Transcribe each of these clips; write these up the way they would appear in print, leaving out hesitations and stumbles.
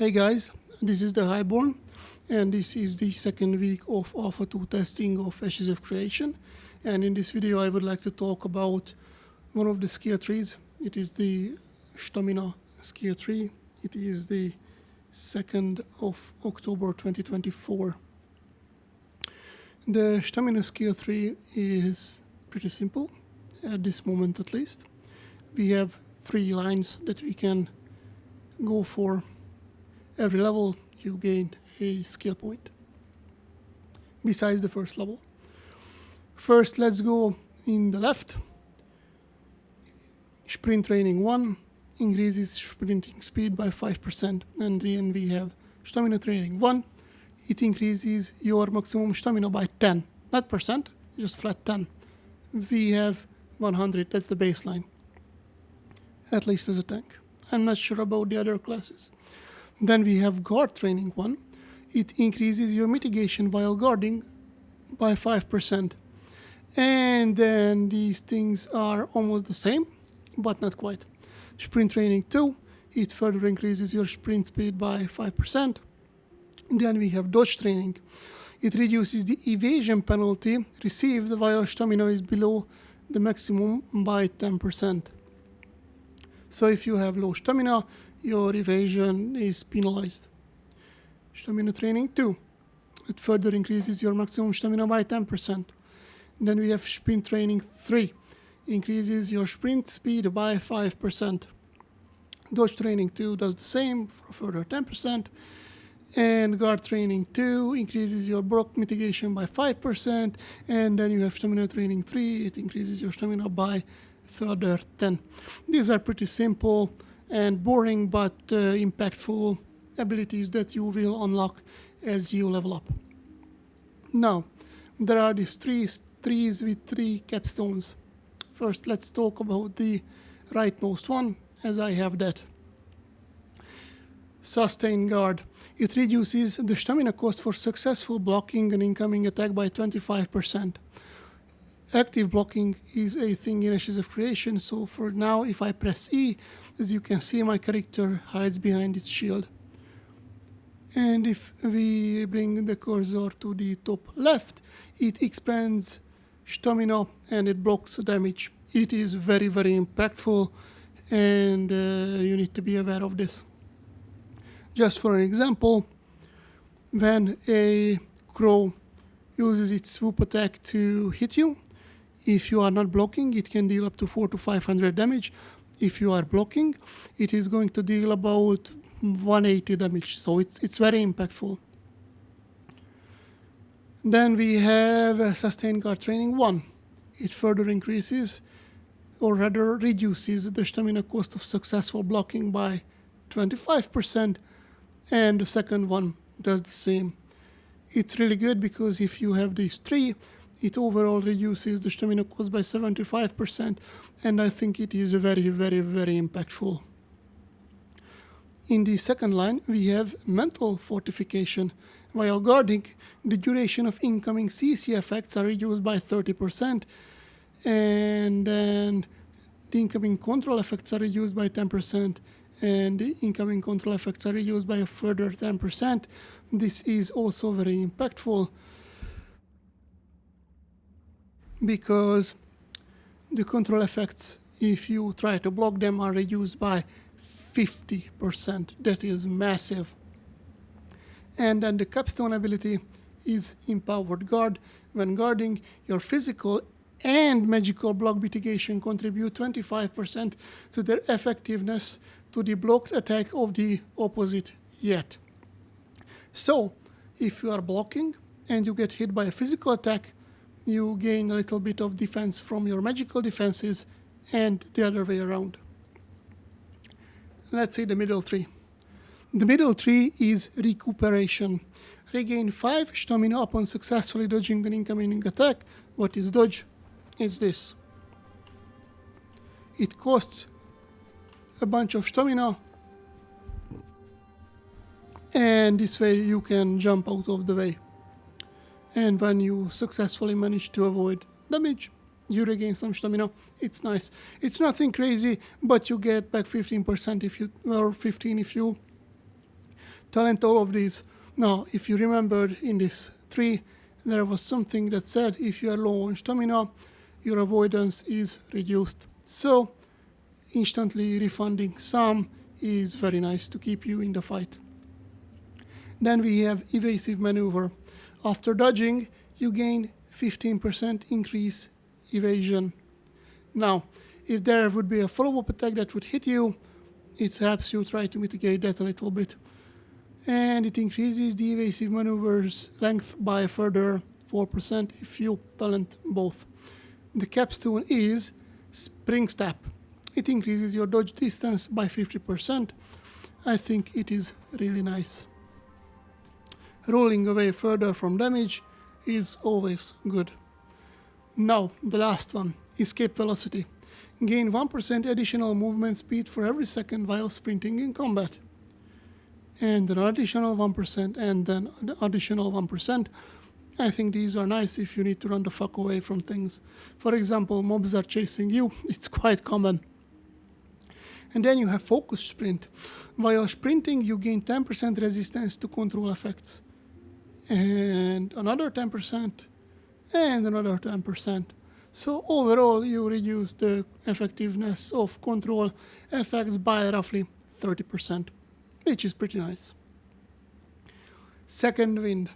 Hey guys, this is the Highborn, and this is the second week of Alpha2 testing of HSF creation. And in this video I would like to talk about one of the skill trees. It is the stamina skill tree. It is the 2nd of October 2024. The stamina skill tree is pretty simple, at this moment at least. We have 3 lines that we can go for. Every level you gain a skill point, besides the first level. First, let's go in the left. Sprint training 1 increases sprinting speed by 5%, and then we have stamina training 1. It increases your maximum stamina by 10, not percent, just flat 10. We have 100, that's the baseline, at least as a tank. I'm not sure about the other classes. Then we have guard training 1. It increases your mitigation while guarding by 5%. And then these things are almost the same, but not quite. Sprint training 2. It further increases your sprint speed by 5%. Then we have dodge training. It reduces the evasion penalty received while stamina is below the maximum by 10%. So if you have low stamina, your evasion is penalized. Stamina training 2. It further increases your maximum stamina by 10%. Then we have sprint training 3. Increases your sprint speed by 5%. Dodge training 2 does the same for a further 10%. And guard training 2 increases your block mitigation by 5%. And then you have stamina training 3. It increases your stamina by further 10. These are pretty simple and boring but impactful abilities that you will unlock as you level up. Now, there are these trees with 3 capstones. First, let's talk about the rightmost one, as I have that. Sustain guard. It reduces the stamina cost for successful blocking an incoming attack by 25%. Active blocking is a thing in HSF creation, so for now, if I press E, as you can see, my character hides behind its shield. And if we bring the cursor to the top left, it expands stamina and it blocks damage. It is very, very impactful, and you need to be aware of this. Just for an example, when a crow uses its swoop attack to hit you, if you are not blocking, it can deal up to 400 to 500 damage. If you are blocking, it is going to deal about 180 damage. So it's very impactful. Then we have Sustained Guard Training 1. It further increases, or rather reduces, the stamina cost of successful blocking by 25%. And the second one does the same. It's really good because if you have these 3, it overall reduces the stamina cost by 75%, and I think it is very, very, very impactful. In the second line, we have mental fortification. While guarding, the duration of incoming CC effects are reduced by 30%, and then the incoming control effects are reduced by 10%, and the incoming control effects are reduced by a further 10%. This is also very impactful, because the control effects, if you try to block them, are reduced by 50%. That is massive. And then the capstone ability is Empowered Guard. When guarding, your physical and magical block mitigation contribute 25% to their effectiveness to the blocked attack of the opposite yet. So, if you are blocking and you get hit by a physical attack, you gain a little bit of defense from your magical defenses, and the other way around. Let's say the middle tree. The middle tree is recuperation. Regain 5 stamina upon successfully dodging an incoming attack. What is dodge? It's this. It costs a bunch of stamina, and this way you can jump out of the way. And when you successfully manage to avoid damage, you regain some stamina. It's nice. It's nothing crazy, but you get back 15% if you, or 15 if you talent all of these. Now, if you remembered in this 3, there was something that said if you are low on stamina, your avoidance is reduced. So, instantly refunding some is very nice to keep you in the fight. Then we have evasive maneuver. After dodging, you gain 15% increase evasion. Now, if there would be a follow-up attack that would hit you, it helps you try to mitigate that a little bit. And it increases the evasive maneuver's length by a further 4% if you talent both. The capstone is Spring Step. It increases your dodge distance by 50%. I think it is really nice. Rolling away further from damage is always good. Now, the last one, Escape Velocity. Gain 1% additional movement speed for every second while sprinting in combat. And an additional 1%, and then an additional 1%. I think these are nice if you need to run the fuck away from things. For example, mobs are chasing you. It's quite common. And then you have Focus Sprint. While sprinting, you gain 10% resistance to control effects. And another 10%, and another 10%. So overall, you reduce the effectiveness of control effects by roughly 30%, which is pretty nice. Second wind.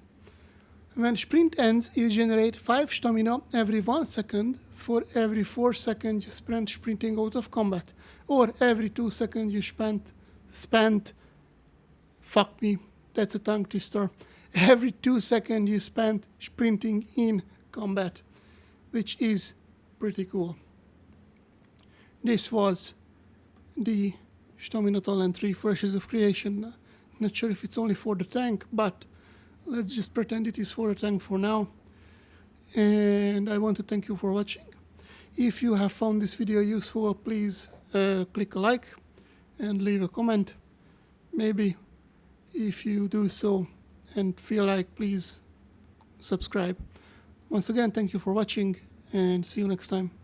When sprint ends, you generate 5 stamina every 1 second for every 4 seconds you spent sprinting out of combat, or every 2 seconds you spent, fuck me, that's a tongue twister, every 2 seconds you spent sprinting in combat, which is pretty cool. This was the Stamina Talent 3 for Ashes of Creation. Not sure if it's only for the tank, but let's just pretend it is for the tank for now. And I want to thank you for watching. If you have found this video useful, please click a like and leave a comment. Maybe if you do so and feel like, please subscribe. Once again, thank you for watching and see you next time.